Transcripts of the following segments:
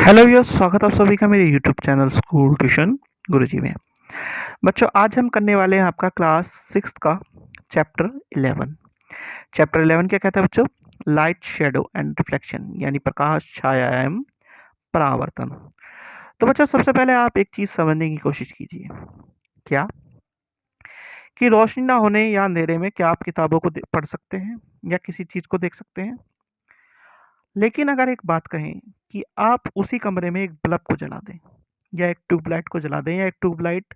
Hello viewers, स्वागत है आप सभी का मेरे यूट्यूब चैनल स्कूल ट्यूशन गुरुजी में। बच्चों, आज हम करने वाले हैं आपका क्लास 6 का चैप्टर 11। चैप्टर 11 क्या कहता है बच्चों? लाइट, शेडो एंड रिफ्लेक्शन, यानी प्रकाश, छाया एवं परावर्तन। तो बच्चों, सबसे पहले आप एक चीज़ समझने की कोशिश कीजिए। क्या? कि रोशनी ना होने या अंधेरे में क्या आप किताबों को पढ़ सकते हैं या किसी चीज़ को देख सकते हैं? लेकिन अगर एक बात कहें कि आप उसी कमरे में एक बल्ब को जला दें या एक ट्यूबलाइट को जला दें या एक ट्यूबलाइट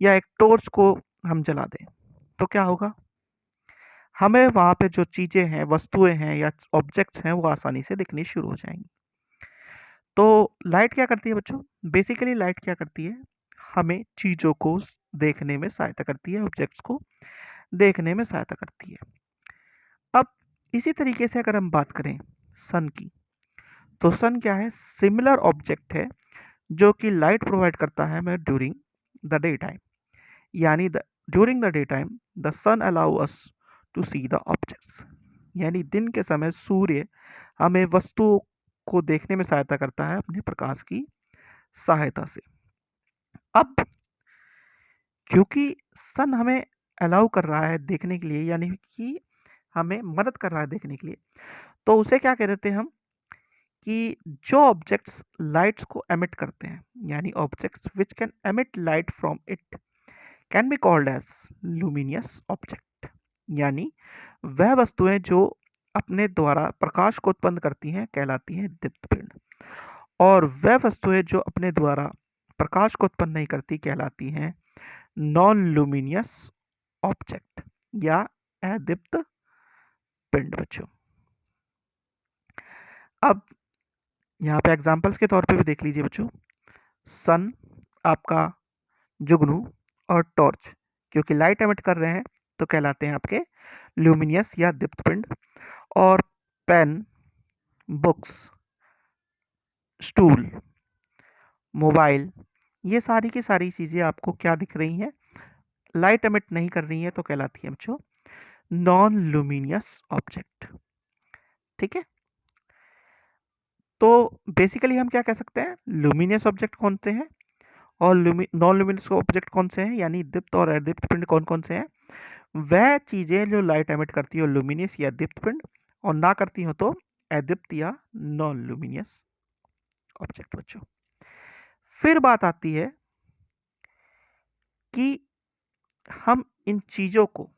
या एक टॉर्च को हम जला दें, तो क्या होगा? हमें वहाँ पे जो चीज़ें हैं, वस्तुएँ हैं या ऑब्जेक्ट्स हैं, वो आसानी से दिखनी शुरू हो जाएँगी। तो लाइट क्या करती है बच्चों? बेसिकली लाइट क्या करती है? हमें चीज़ों को देखने में सहायता करती है, ऑब्जेक्ट्स को देखने में सहायता करती है। अब इसी तरीके से अगर हम बात करें सन की, तो सन क्या है? सिमिलर ऑब्जेक्ट है जो कि लाइट प्रोवाइड करता है हमें ड्यूरिंग द डे टाइम। यानी during the day time the sun allow us to see the objects. यानी दिन के समय सूर्य हमें वस्तुओं को देखने में सहायता करता है अपने प्रकाश की सहायता से। अब क्योंकि सन हमें अलाउ कर रहा है देखने के लिए, यानी कि हमें मदद कर रहा है देखने के लिए, तो उसे क्या कह देते हैं हम? कि जो ऑब्जेक्ट्स लाइट्स को एमिट करते हैं, यानी objects which can emit light from it can be called as luminous object. यानी वह वस्तुएं जो अपने द्वारा प्रकाश को उत्पन्न करती हैं कहलाती हैं दीप्तपिंड, और वह वस्तुएं जो अपने द्वारा प्रकाश को उत्पन्न नहीं करती कहलाती हैं नॉन लुमिनियस ऑब्जेक्ट या अदीप्त पिंड बच्चों। अब यहाँ पे एग्जांपल्स के तौर पे भी देख लीजिए बच्चों। सन, आपका जुगनू और टॉर्च क्योंकि लाइट एमिट कर रहे हैं तो कहलाते हैं आपके ल्यूमिनियस या दीप्त पिंड। और पेन, बुक्स, स्टूल, मोबाइल, ये सारी की सारी चीज़ें आपको क्या दिख रही हैं? लाइट एमिट नहीं कर रही हैं तो कहलाती है बच्चों नॉन लुमिनियस ऑब्जेक्ट। ठीक है, तो बेसिकली हम क्या कह सकते हैं? लुमिनियस ऑब्जेक्ट कौन से हैं और नॉन लुमिनियस ऑब्जेक्ट कौन से हैं, यानी दीप्त और अदीप्त पिंड कौन कौन से हैं? वह चीज़ें जो लाइट एमिट करती हो लुमिनियस या दीप्त पिंड, और ना करती हो तो अदीप्त या नॉन लुमिनियस ऑब्जेक्ट बच्चों। फिर बात आती है कि हम इन चीज़ों को,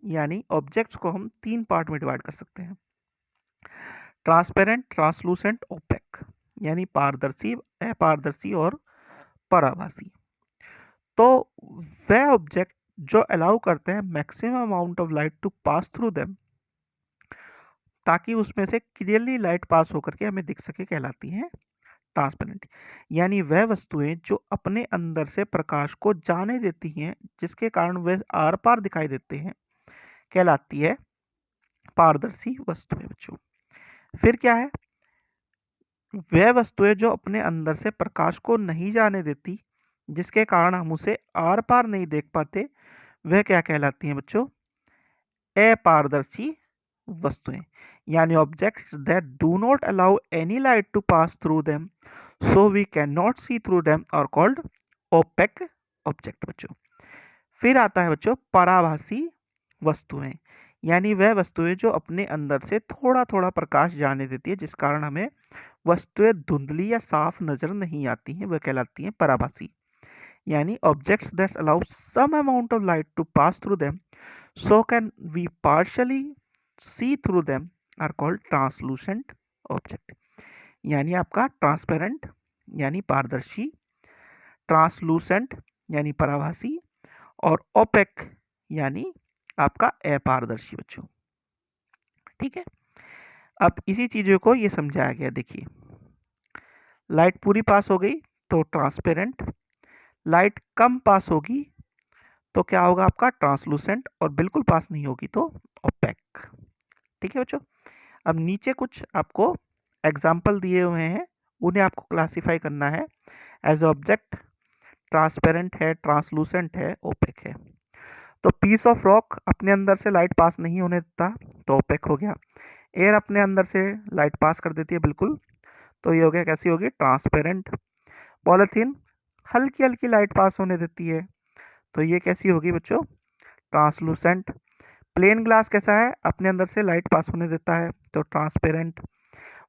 यानी ऑब्जेक्ट्स को हम 3 पार्ट में डिवाइड कर सकते हैं। ट्रांसपेरेंट, ट्रांसलूसेंट, ओपेक, यानी पारदर्शी, अपारदर्शी और पराभासी। तो वह ऑब्जेक्ट जो अलाउ करते हैं maximum amount of light to pass through them, ताकि उसमें से क्लियरली लाइट पास होकर के हमें दिख सके, कहलाती हैं ट्रांसपेरेंट। यानी वह वस्तुएं जो अपने अंदर से प्रकाश को जाने देती हैं, जिसके कारण वे आर पार दिखाई देते हैं, कहलाती है पारदर्शी वस्तुएं बच्चों। फिर क्या है? वह वस्तुएं जो अपने अंदर से प्रकाश को नहीं जाने देती, जिसके कारण हम उसे आर पार नहीं देख पाते, वह क्या कहलाती हैं बच्चों? अपारदर्शी वस्तुएं। यानी objects that do not allow any light to pass through them so we can not see through them are called opaque object बच्चों। फिर आता है बच्चों पराभासी वस्तुएं। यानी वह वस्तुएं जो अपने अंदर से थोड़ा थोड़ा प्रकाश जाने देती है, जिस कारण हमें वस्तुएं धुंधली या साफ नजर नहीं आती हैं, वह कहलाती हैं पराभासी। यानी objects that allow some amount of light to pass through them so can we partially see through them are called translucent object। यानी आपका ट्रांसपेरेंट यानी पारदर्शी, ट्रांसलूसेंट यानी पराभासी, और ओपेक यानी आपका अपारदर्शी बच्चों। ठीक है, अब इसी चीजों को ये समझाया गया। देखिए, लाइट पूरी पास हो गई तो ट्रांसपेरेंट, लाइट कम पास होगी तो क्या होगा आपका? ट्रांसलूसेंट, और बिल्कुल पास नहीं होगी तो ओपेक। ठीक है बच्चों, अब नीचे कुछ आपको एग्जाम्पल दिए हुए हैं, उन्हें आपको क्लासिफाई करना है एज ऑब्जेक्ट। ट्रांसपेरेंट है, ट्रांसलूसेंट है, ओपेक है। तो पीस ऑफ रॉक अपने अंदर से लाइट पास नहीं होने देता तो ओपेक हो गया। एयर अपने अंदर से लाइट पास कर देती है बिल्कुल, तो ये हो गया, कैसी होगी, ट्रांसपेरेंट। पॉलीथीन हल्की हल्की लाइट पास होने देती है, तो ये कैसी होगी बच्चों, ट्रांसलूसेंट। प्लेन ग्लास कैसा है, अपने अंदर से लाइट पास होने देता है, तो ट्रांसपेरेंट।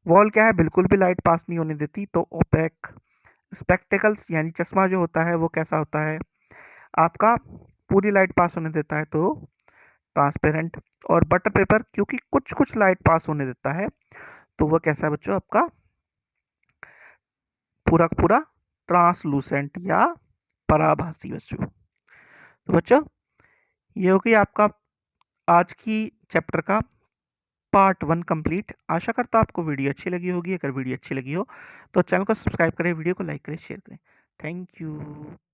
वॉल क्या है, बिल्कुल भी लाइट पास नहीं होने देती, तो ओपेक। स्पेक्टेकल्स यानी चश्मा जो होता है वो कैसा होता है, आपका पूरी लाइट पास होने देता है, तो ट्रांसपेरेंट। और बटर पेपर क्योंकि कुछ कुछ लाइट पास होने देता है, तो वो कैसा है बच्चों, आपका पूरा का पूरा ट्रांसलूसेंट या पराभासी बच्चों। तो बच्चों ये हो गई आपका आज की चैप्टर का पार्ट 1 कंप्लीट। आशा करता हूँ आपको वीडियो अच्छी लगी होगी। अगर वीडियो अच्छी लगी हो तो चैनल को सब्सक्राइब करें, वीडियो को लाइक करें, शेयर करें। Thank you.